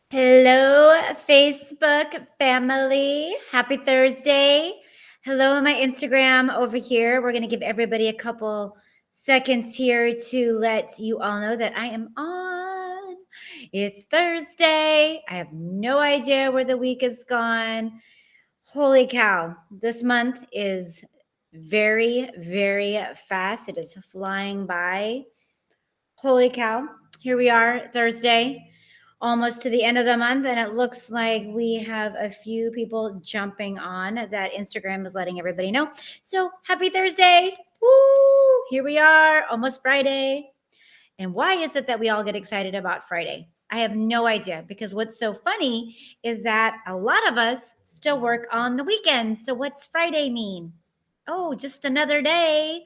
Hello, Facebook family. Happy Thursday. Hello, my Instagram over here. We're going to give everybody a couple seconds here to let you all know that I am on. It's Thursday. I have no idea where the week is gone. Holy cow. This month is very, very fast. It is flying by. Holy cow. Here we are, Thursday, almost to the end of the month. And it looks like we have a few people jumping on that Instagram is letting everybody know. So happy Thursday. Woo! Here we are, almost Friday. And why is it that we all get excited about Friday? I have no idea because what's so funny is that a lot of us still work on the weekends. So what's Friday mean? Oh, just another day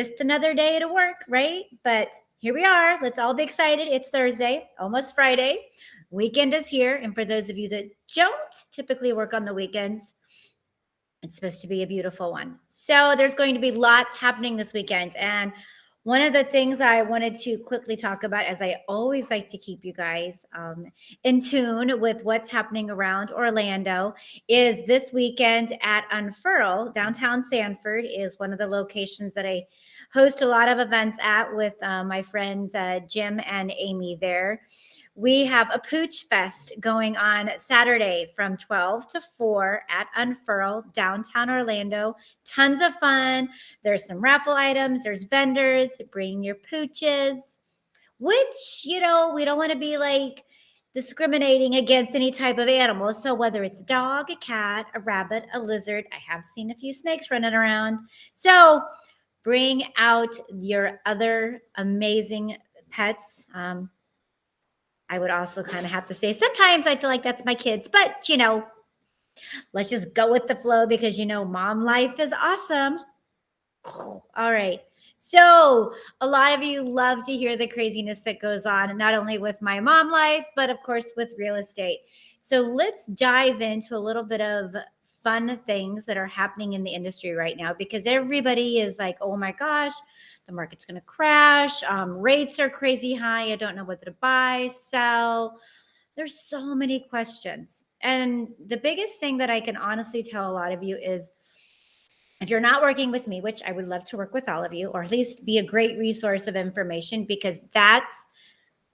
to work, right? But here we are. Let's all be excited. It's Thursday, almost Friday. Weekend is here. And for those of you that don't typically work on the weekends, it's supposed to be a beautiful one. So there's going to be lots happening this weekend. And one of the things I wanted to quickly talk about, as I always like to keep you guys in tune with what's happening around Orlando, is this weekend at Unfurl. Downtown Sanford is one of the locations that I host a lot of events at with my friends Jim and Amy there. We have a Pooch Fest going on Saturday from 12 to 4 at Unfurl, downtown Orlando. Tons of fun. There's some raffle items, there's vendors. Bring your pooches, which, we don't want to be like discriminating against any type of animal. So whether it's a dog, a cat, a rabbit, a lizard, I have seen a few snakes running around. So bring out your other amazing pets. I would also kind of have to say sometimes I feel like that's my kids, but let's just go with the flow because mom life is awesome. All right. So, a lot of you love to hear the craziness that goes on, not only with my mom life, but of course with real estate. So, let's dive into a little bit of fun things that are happening in the industry right now because everybody is like, oh my gosh, the market's going to crash. Rates are crazy high. I don't know whether to buy, sell. There's so many questions. And the biggest thing that I can honestly tell a lot of you is if you're not working with me, which I would love to work with all of you, or at least be a great resource of information, because that's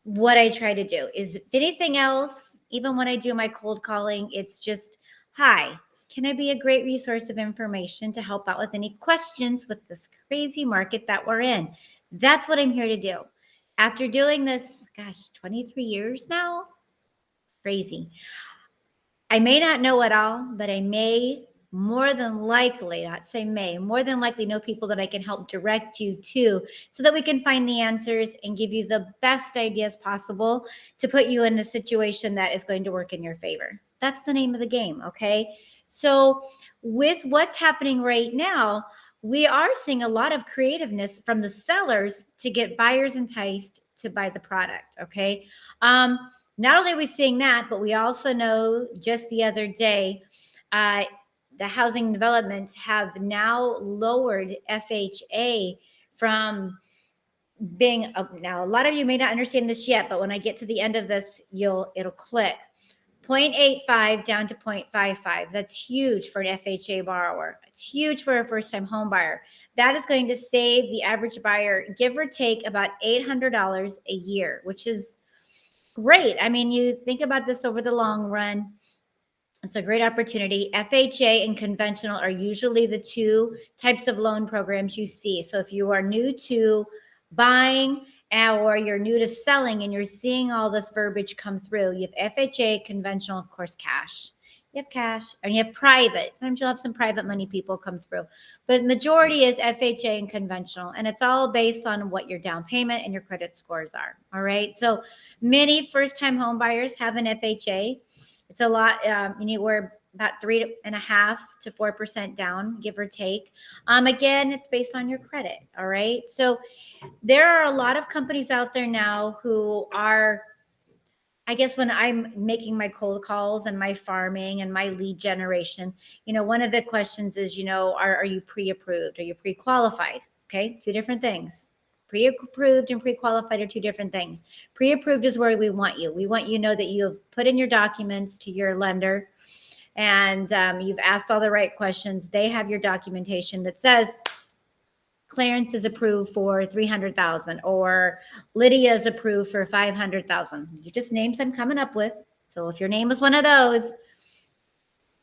what I try to do. Is if anything else, even when I do my cold calling, it's just, hi, can I be a great resource of information to help out with any questions with this crazy market that we're in? That's what I'm here to do. After doing this, gosh, 23 years now, crazy. I may not know it all, but I may more than likely, not say may, more than likely know people that I can help direct you to so that we can find the answers and give you the best ideas possible to put you in a situation that is going to work in your favor. That's the name of the game, okay? So, with what's happening right now, we are seeing a lot of creativeness from the sellers to get buyers enticed to buy the product, okay? Um, Not only are we seeing that, but we also know just the other day, uh, the housing development have now lowered FHA from being now a lot of you may not understand this yet, but when I get to the end of this, it'll click. 0.85 down to 0.55. That's huge for an FHA borrower. It's huge for a first time home buyer. That is going to save the average buyer, give or take, about $800 a year, which is great. I mean, you think about this over the long run. It's a great opportunity. FHA and conventional are usually the two types of loan programs you see. So if you are new to buying or you're new to selling and you're seeing all this verbiage come through, you have FHA, conventional, of course, cash. You have cash and you have private. Sometimes you'll have some private money people come through, but majority is FHA and conventional. And it's all based on what your down payment and your credit scores are. All right. So many first time home buyers have an FHA. It's a lot, anywhere about 3.5 to 4% down, give or take. Again, it's based on your credit. All right. So there are a lot of companies out there now who are, I guess, when I'm making my cold calls and my farming and my lead generation, one of the questions is, are you pre-approved? Are you pre-qualified? Okay. Two different things. Pre-approved and pre-qualified are two different things. Pre-approved is where we want you. We want you to know that you have put in your documents to your lender and you've asked all the right questions. They have your documentation that says Clarence is approved for 300,000 or Lydia is approved for 500,000. These are just names I'm coming up with. So if your name is one of those,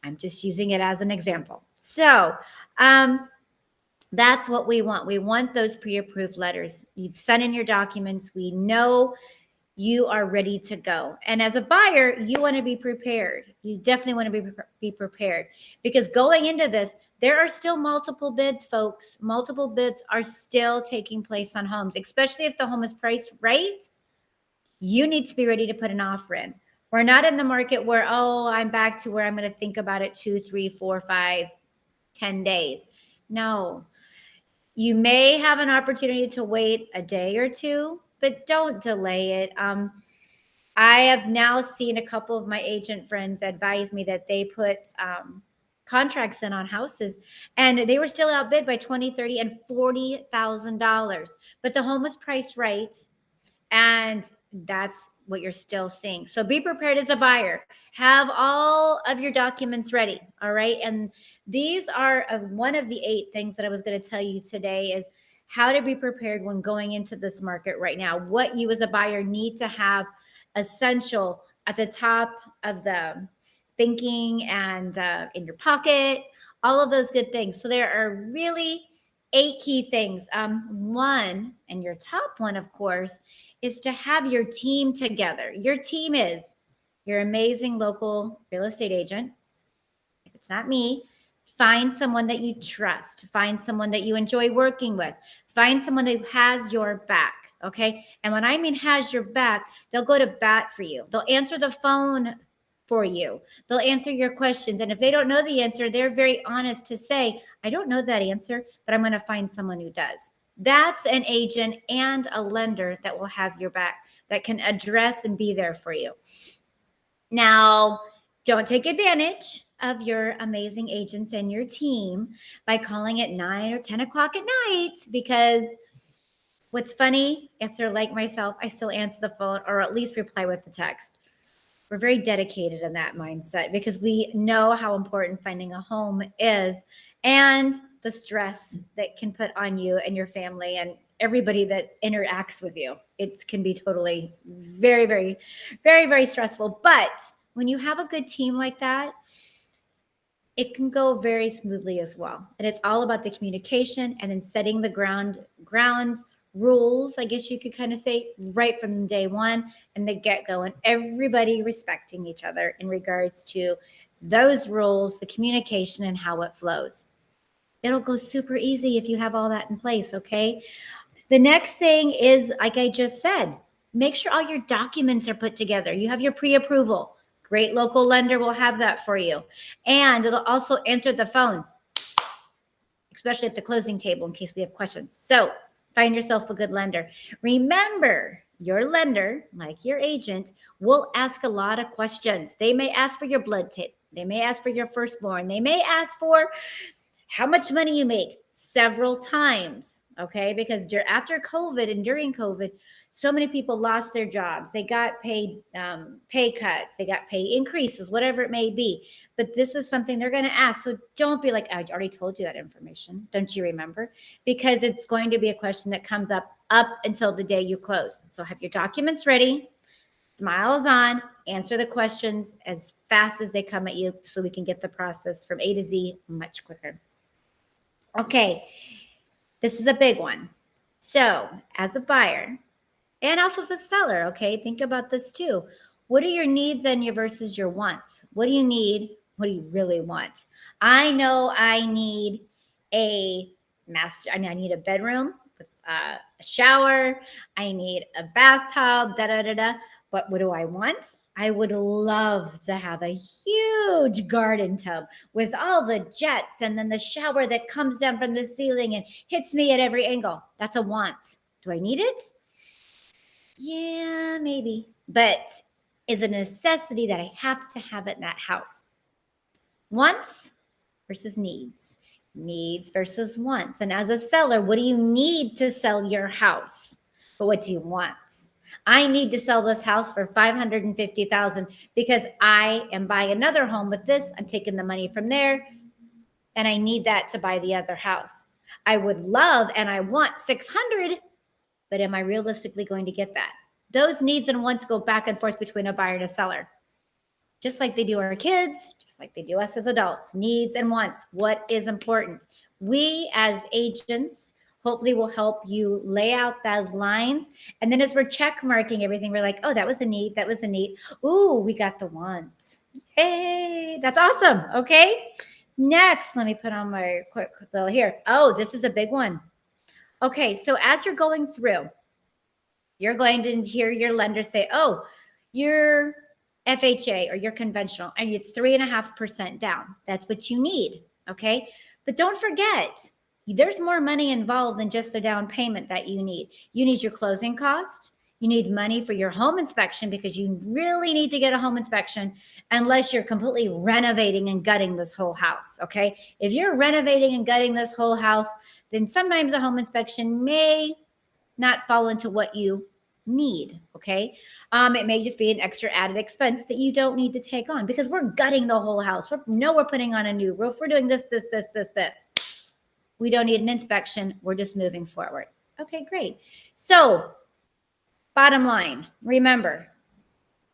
I'm just using it as an example. So that's what we want. We want those pre-approved letters. You've sent in your documents. We know you are ready to go. And as a buyer, you want to be prepared. You definitely want to be prepared because going into this, there are still multiple bids, folks. Multiple bids are still taking place on homes, especially if the home is priced right. You need to be ready to put an offer in. We're not in the market where, oh, I'm back to where I'm going to think about it 2, 3, 4, 5, 10 days. No. You may have an opportunity to wait a day or two, but don't delay it. I have now seen a couple of my agent friends advise me that they put contracts in on houses and they were still outbid by $20,000, $30,000, and $40,000. But the home was priced right. And that's what you're still seeing. So be prepared as a buyer. Have all of your documents ready. All right. And these are one of the 8 things that I was going to tell you today is how to be prepared when going into this market right now. What you as a buyer need to have essential at the top of the thinking and in your pocket, all of those good things. So there are really 8 key things. One, and your top one, of course, is to have your team together. Your team is your amazing local real estate agent. If it's not me, find someone that you trust. Find someone that you enjoy working with. Find someone that has your back, okay? And when I mean has your back, they'll go to bat for you. They'll answer the phone for you. They'll answer your questions. And if they don't know the answer, they're very honest to say, I don't know that answer, but I'm going to find someone who does. That's an agent and a lender that will have your back, that can address and be there for you. Now, don't take advantage of your amazing agents and your team by calling at 9 or 10 o'clock at night, because what's funny, if they're like myself, I still answer the phone or at least reply with the text. We're very dedicated in that mindset because we know how important finding a home is and the stress that can put on you and your family and everybody that interacts with you. It can be totally very, very, very, very stressful. But when you have a good team like that, it can go very smoothly as well. And it's all about the communication and then setting the ground rules, I guess you could kind of say, right from day one and the get-go, and everybody respecting each other in regards to those rules, the communication, and how it flows. It'll go super easy if you have all that in place, okay? The next thing is, like I just said, make sure all your documents are put together. You have your pre-approval. Great local lender will have that for you. And it'll also answer the phone, especially at the closing table in case we have questions. So find yourself a good lender. Remember, your lender, like your agent, will ask a lot of questions. They may ask for your blood type. They may ask for your firstborn. They may ask for how much money you make several times, okay? Because after COVID and during COVID, so many people lost their jobs. They got paid pay cuts. They got pay increases, whatever it may be. But this is something they're going to ask. So don't be like, I already told you that information. Don't you remember? Because it's going to be a question that comes up until the day you close. So have your documents ready. Smiles on. Answer the questions as fast as they come at you so we can get the process from A to Z much quicker. Okay, this is a big one. So as a buyer and also as a seller, okay, think about this too. What are your needs and your versus your wants? What do you need? What do you really want? I know I need a master. I need a bedroom with a shower. I need a bathtub, But what do I want? I would love to have a huge garden tub with all the jets and then the shower that comes down from the ceiling and hits me at every angle. That's a want. Do I need it? Yeah, maybe. But is a necessity that I have to have it in that house. Wants versus needs. Needs versus wants. And as a seller, what do you need to sell your house? But what do you want? I need to sell this house for $550,000 because I am buying another home with this. I'm taking the money from there and I need that to buy the other house. I would love and I want 600, but am I realistically going to get that? Those needs and wants go back and forth between a buyer and a seller. Just like they do our kids, just like they do us as adults, needs and wants. What is important? We as agents hopefully will help you lay out those lines. And then as we're check marking everything, we're like, oh, that was a need. That was a need. Ooh, we got the want. Hey, that's awesome. Okay. Next, let me put on my quick little here. Oh, this is a big one. Okay. So as you're going through, you're going to hear your lender say, oh, you're FHA or you're conventional, and it's 3.5% down. That's what you need. Okay. But don't forget, there's more money involved than just the down payment that you need. You need your closing cost. You need money for your home inspection because you really need to get a home inspection unless you're completely renovating and gutting this whole house. Okay. If you're renovating and gutting this whole house, then sometimes a home inspection may not fall into what you need. Okay. It may just be an extra added expense that you don't need to take on because we're gutting the whole house. We're putting on a new roof. We're doing this. We don't need an inspection. We're just moving forward. Okay, great. So bottom line, remember,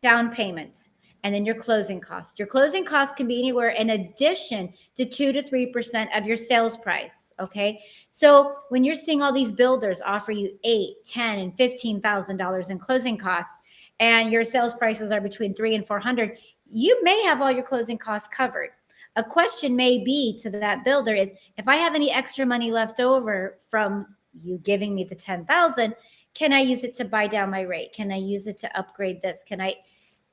down payments and then your closing costs. Your closing costs can be anywhere in addition to 2 to 3% of your sales price. Okay. So when you're seeing all these builders offer you $8,000, $10,000, and $15,000 in closing costs, and your sales prices are between $300 and $400, you may have all your closing costs covered. A question may be to that builder is, if I have any extra money left over from you giving me the $10,000, can I use it to buy down my rate? Can I use it to upgrade this? Can I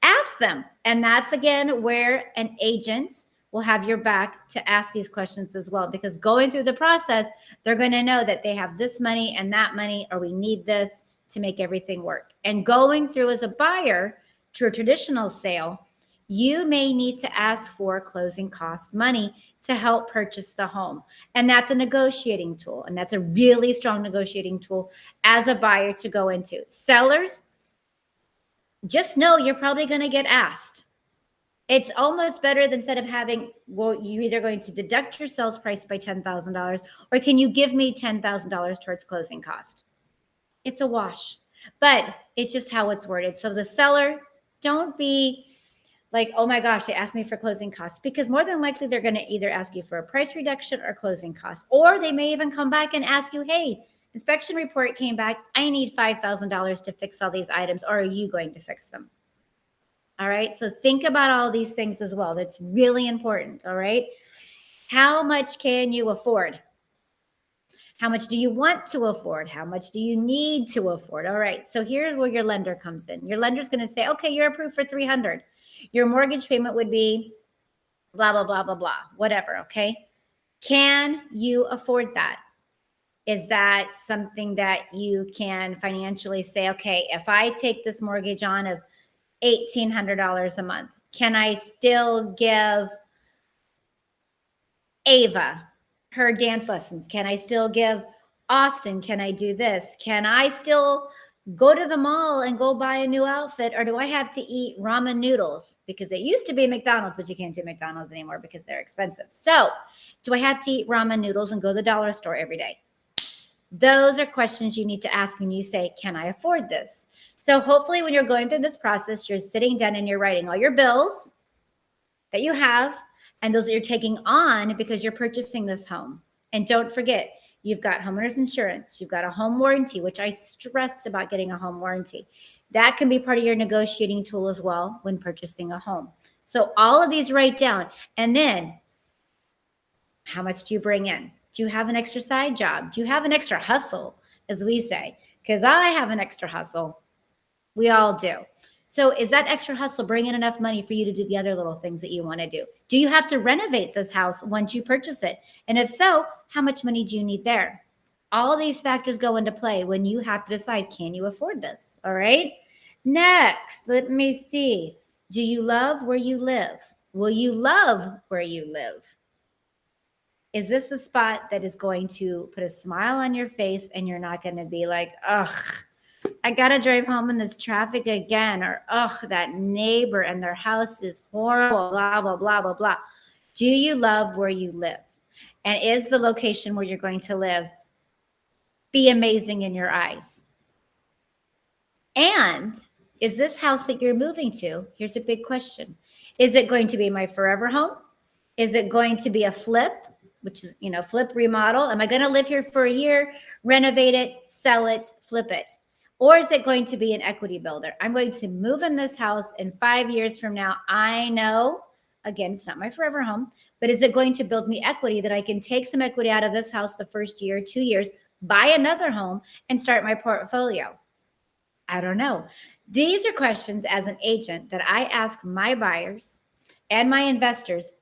ask them? And that's again where an agent will have your back to ask these questions as well, because going through the process, they're going to know that they have this money and that money, or we need this to make everything work. And going through as a buyer to a traditional sale, you may need to ask for closing cost money to help purchase the home. And that's a negotiating tool. And that's a really strong negotiating tool as a buyer to go into. Sellers, just know you're probably going to get asked. It's almost better than instead of having, well, you're either going to deduct your sales price by $10,000 or can you give me $10,000 towards closing cost? It's a wash, but it's just how it's worded. So the seller, don't be like, oh my gosh, they asked me for closing costs, because more than likely they're going to either ask you for a price reduction or closing costs, or they may even come back and ask you, hey, inspection report came back. I need $5,000 to fix all these items, or are you going to fix them? All right. So think about all these things as well. That's really important. All right. How much can you afford? How much do you want to afford? How much do you need to afford? All right. So here's where your lender comes in. Your lender's going to say, okay, you're approved for 300. Your mortgage payment would be blah, blah, blah, blah, blah, whatever. Okay. Can you afford that? Is that something that you can financially say, okay, if I take this mortgage on of $1,800 a month, can I still give Ava her dance lessons? Can I still give Austin? Can I do this? Can I still go to the mall and go buy a new outfit? Or do I have to eat ramen noodles? Because it used to be McDonald's, but you can't do McDonald's anymore because they're expensive. So do I have to eat ramen noodles and go to the dollar store every day? Those are questions you need to ask when you say, can I afford this? So hopefully when you're going through this process, you're sitting down and you're writing all your bills that you have and those that you're taking on because you're purchasing this home. And don't forget, you've got homeowners insurance, you've got a home warranty, which I stressed about getting a home warranty. That can be part of your negotiating tool as well when purchasing a home. So all of these write down. And then how much do you bring in? Do you have an extra side job? Do you have an extra hustle, as we say? Because I have an extra hustle. We all do. So is that extra hustle bringing enough money for you to do the other little things that you want to do? Do you have to renovate this house once you purchase it? And if so, how much money do you need there? All these factors go into play when you have to decide, can you afford this? All right. Next, let me see. Do you love where you live? Will you love where you live? Is this the spot that is going to put a smile on your face and you're not going to be like, ugh, I got to drive home in this traffic again, or ugh, that neighbor and their house is horrible, blah, blah, blah, blah, blah. Do you love where you live? And is the location where you're going to live be amazing in your eyes? And is this house that you're moving to? Here's a big question. Is it going to be my forever home? Is it going to be a flip, which is, flip remodel? Am I going to live here for a year, renovate it, sell it, flip it? Or is it going to be an equity builder? I'm going to move in this house in 5 years from now. I know, again, it's not my forever home, but is it going to build me equity that I can take some equity out of this house the first year, 2 years, buy another home and start my portfolio? I don't know. These are questions as an agent that I ask my buyers and my investors.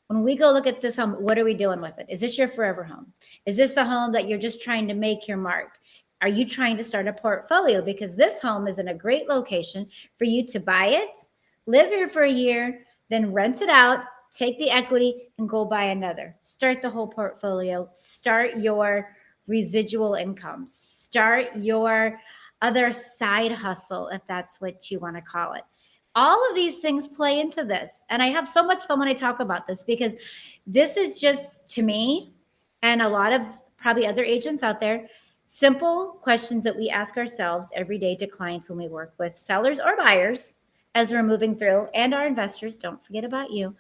When we go look at this home, what are we doing with it? Is this your forever home? Is this a home that you're just trying to make your mark? Are you trying to start a portfolio? Because this home is in a great location for you to buy it, live here for a year, then rent it out, take the equity, and go buy another. Start the whole portfolio. Start your residual income. Start your other side hustle, if that's what you want to call it. All of these things play into this. And I have so much fun when I talk about this, because this is just, to me, and a lot of probably other agents out there, simple questions that we ask ourselves every day to clients when we work with sellers or buyers as we're moving through, and our investors, don't forget about you,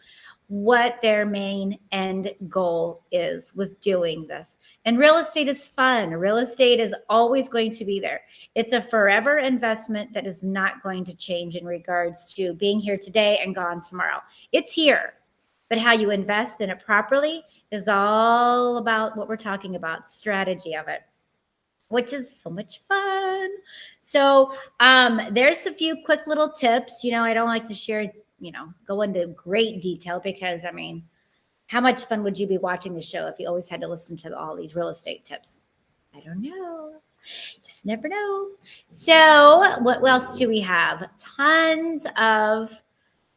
what their main end goal is with doing this. And real estate is fun. Real estate is always going to be there. It's a forever investment that is not going to change in regards to being here today and gone tomorrow. It's here, but how you invest in it properly is all about what we're talking about, strategy of it, which is so much fun. So there's a few quick little tips. I don't like to share, go into great detail, because how much fun would you be watching the show if you always had to listen to all these real estate tips? I don't know. Just never know. So what else do we have? Tons of,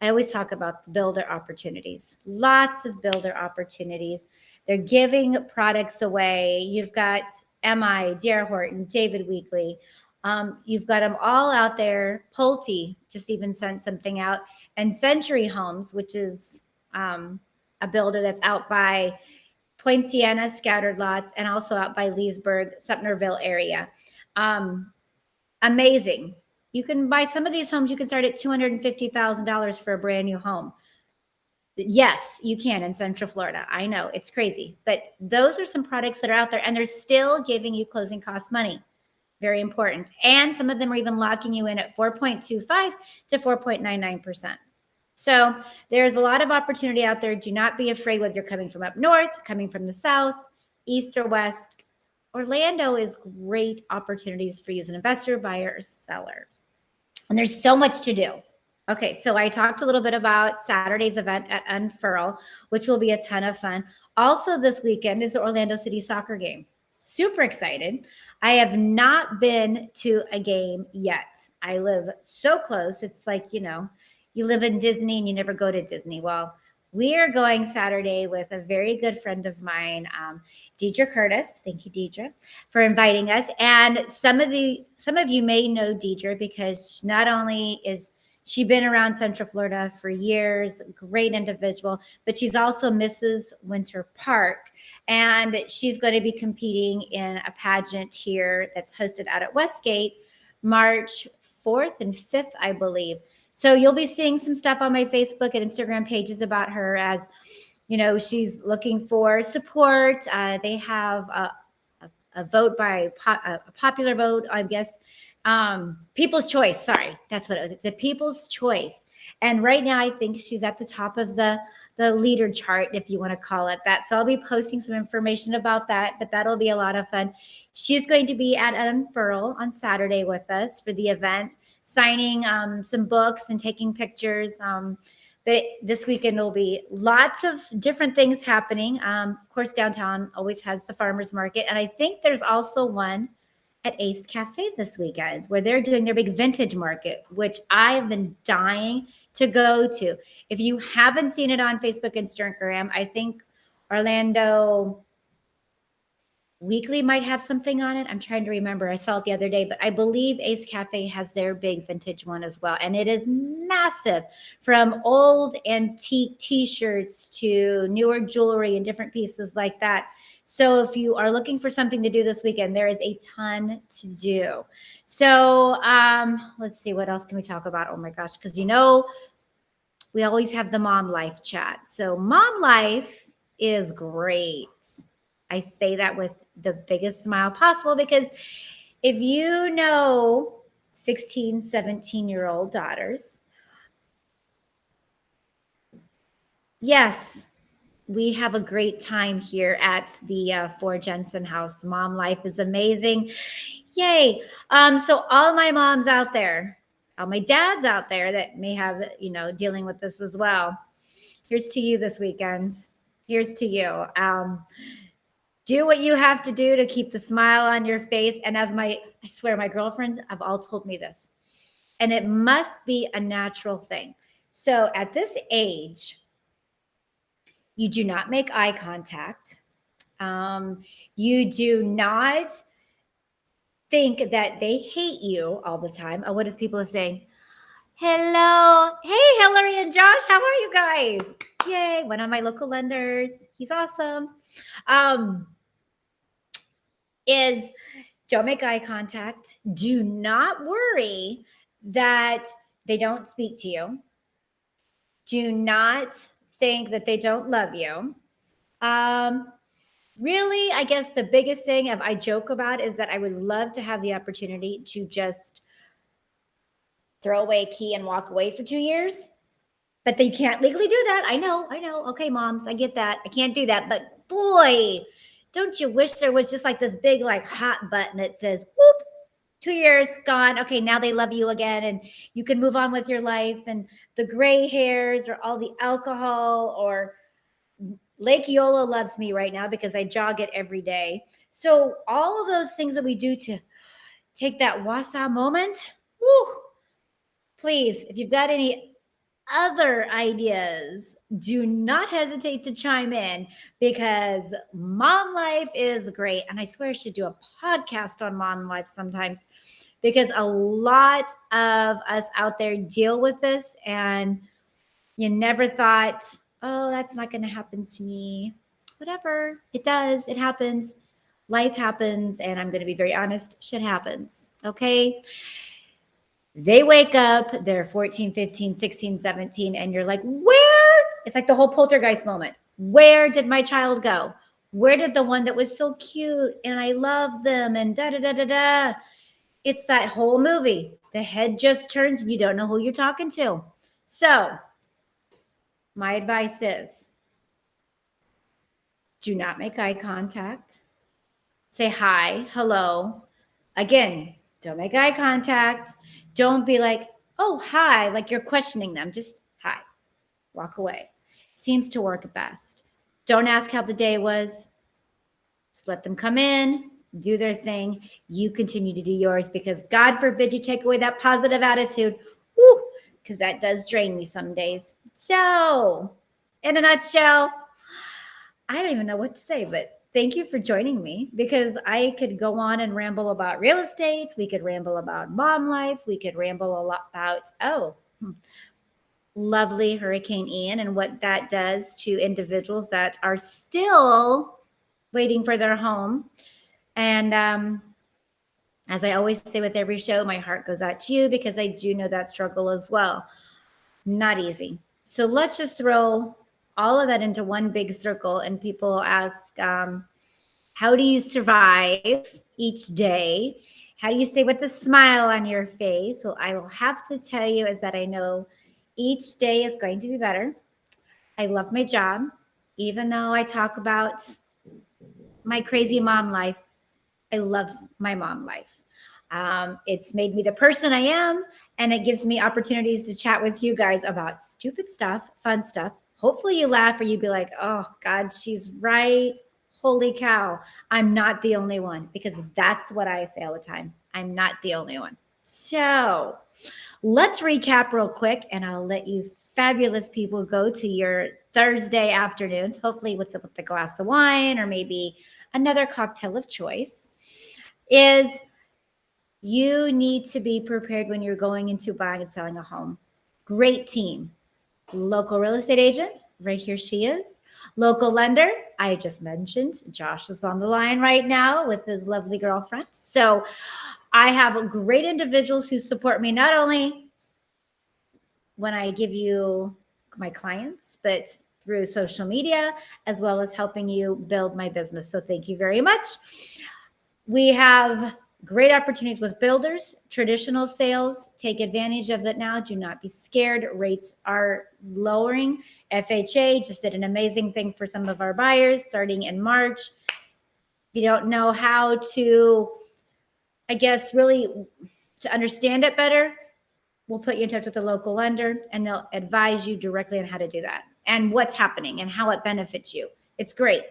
I always talk about builder opportunities, lots of builder opportunities. They're giving products away. You've got MI, D.R. Horton, David Weekley. You've got them all out there. Pulte just even sent something out. And Century Homes, which is a builder that's out by Poinciana, Scattered Lots, and also out by Leesburg, Sumnerville area. Amazing. You can buy some of these homes. You can start at $250,000 for a brand new home. Yes, you can in Central Florida. I know it's crazy, but those are some products that are out there, and they're still giving you closing cost money. Very important. And some of them are even locking you in at 4.25 to 4.99%. So there's a lot of opportunity out there. Do not be afraid whether you're coming from up north, coming from the south, east, or west. Orlando is great opportunities for you as an investor, buyer, or seller. And there's so much to do. Okay, so I talked a little bit about Saturday's event at Unfurl, which will be a ton of fun. Also this weekend is the Orlando City soccer game. Super excited. I have not been to a game yet. I live so close. It's like, you live in Disney and you never go to Disney. Well, we are going Saturday with a very good friend of mine, Deidre Curtis. Thank you, Deidre, for inviting us. And some of you may know Deidre, because not only is she been around Central Florida for years, great individual, but she's also Mrs. Winter Park. And she's going to be competing in a pageant here that's hosted out at Westgate, March 4th and 5th, I believe. So you'll be seeing some stuff on my Facebook and Instagram pages about her, as, she's looking for support. They have a vote by a popular vote, I guess. People's Choice. Sorry, that's what it was. It's a People's Choice. And right now I think she's at the top of the leader chart, if you want to call it that. So I'll be posting some information about that, but that'll be a lot of fun. She's going to be at Unfurl on Saturday with us for the event, signing some books and taking pictures. This weekend will be lots of different things happening. Of course, downtown always has the farmers market. And I think there's also one at Ace Cafe this weekend where they're doing their big vintage market, which I've been dying to go to. If you haven't seen it on Facebook, Instagram, I think Orlando Weekly might have something on it. I'm trying to remember. I saw it the other day, but I believe Ace Cafe has their big vintage one as well. And it is massive, from old antique t-shirts to newer jewelry and different pieces like that. So if you are looking for something to do this weekend, there is a ton to do. So let's see, what else can we talk about? Oh my gosh, because we always have the mom life chat. So mom life is great. I say that with the biggest smile possible, because if you know 16, 17-year-old daughters, yes, we have a great time here at the Ford Jensen house. Mom life is amazing. Yay. So all my moms out there, all my dads out there that may have, dealing with this as well. Here's to you this weekend. Here's to you. Do what you have to do to keep the smile on your face. And I swear, my girlfriends have all told me this, and it must be a natural thing. So at this age, you do not make eye contact. You do not think that they hate you all the time. Oh, what is people saying? Hello. Hey, Hillary and Josh. How are you guys? Yay. One of my local lenders. He's awesome. Is don't make eye contact. Do not worry that they don't speak to you. Do not think that they don't love you. Really, I guess the biggest thing I joke about is that I would love to have the opportunity to just throw away a key and walk away for 2 years. But they can't legally do that. I know. Okay, moms, I get that. I can't do that. But boy, don't you wish there was just like this big, like, hot button that says, whoop, 2 years gone. Okay, now they love you again, and you can move on with your life. And the gray hairs or all the alcohol, or Lake Eola loves me right now because I jog it every day. So all of those things that we do to take that wasa moment, whew, please, if you've got any other ideas, do not hesitate to chime in, because mom life is great. And I swear I should do a podcast on mom life sometimes, because a lot of us out there deal with this, and you never thought, oh, that's not going to happen to me. Whatever. It does. It happens. Life happens. And I'm going to be very honest, shit happens. Okay. They wake up, they're 14, 15, 16, 17, and you're like, where? It's like the whole poltergeist moment. Where did my child go? Where did the one that was so cute and I love them and da da da da da? It's that whole movie. The head just turns and you don't know who you're talking to. So my advice is, do not make eye contact. Say hi, hello. Again, don't make eye contact. Don't be like, oh, hi, like you're questioning them. Just hi, walk away. Seems to work best. Don't ask how the day was. Just let them come in, do their thing. You continue to do yours, because God forbid you take away that positive attitude. Woo, because that does drain me some days. So, in a nutshell, I don't even know what to say, but thank you for joining me, because I could go on and ramble about real estate. We could ramble about mom life. We could ramble a lot about, lovely Hurricane Ian and what that does to individuals that are still waiting for their home. And as I always say with every show, my heart goes out to you, because I do know that struggle as well. Not easy. So let's just throw all of that into one big circle. And people ask, how do you survive each day? How do you stay with a smile on your face? Well, I will have to tell you is that I know each day is going to be better. I love my job. Even though I talk about my crazy mom life, I love my mom life. It's made me the person I am, and it gives me opportunities to chat with you guys about stupid stuff, fun stuff. Hopefully you laugh, or you'd be like, oh God, she's right. Holy cow, I'm not the only one, because that's what I say all the time. I'm not the only one. So let's recap real quick, and I'll let you fabulous people go to your Thursday afternoons, hopefully with a glass of wine or maybe another cocktail of choice. Is you need to be prepared when you're going into buying and selling a home. Great team. Local real estate agent, right here she is. Local lender, I just mentioned. Josh is on the line right now with his lovely girlfriend. So I have great individuals who support me not only when I give you my clients, but through social media, as well as helping you build my business. So thank you very much. We have great opportunities with builders, traditional sales. Take advantage of that now. Do not be scared. Rates are lowering. FHA just did an amazing thing for some of our buyers starting in March. If you don't know how to, I guess, really to understand it better, we'll put you in touch with a local lender and they'll advise you directly on how to do that and what's happening and how it benefits you. It's great.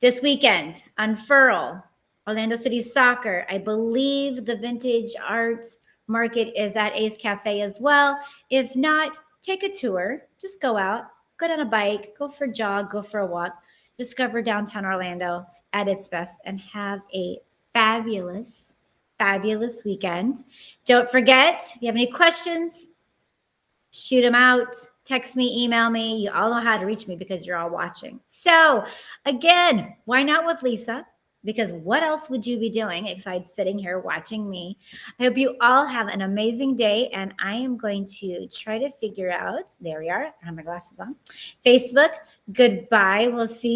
This weekend, Unfurl, Orlando City Soccer. I believe the vintage art market is at Ace Cafe as well. If not, take a tour. Just go out, go down a bike, go for a jog, go for a walk. Discover downtown Orlando at its best and have a fabulous, fabulous weekend. Don't forget, if you have any questions, shoot them out. Text me, email me. You all know how to reach me because you're all watching. So again, why not with Lisa? Because what else would you be doing besides sitting here watching me? I hope you all have an amazing day. And I am going to try to figure out, there we are. I have my glasses on. Facebook, goodbye. We'll see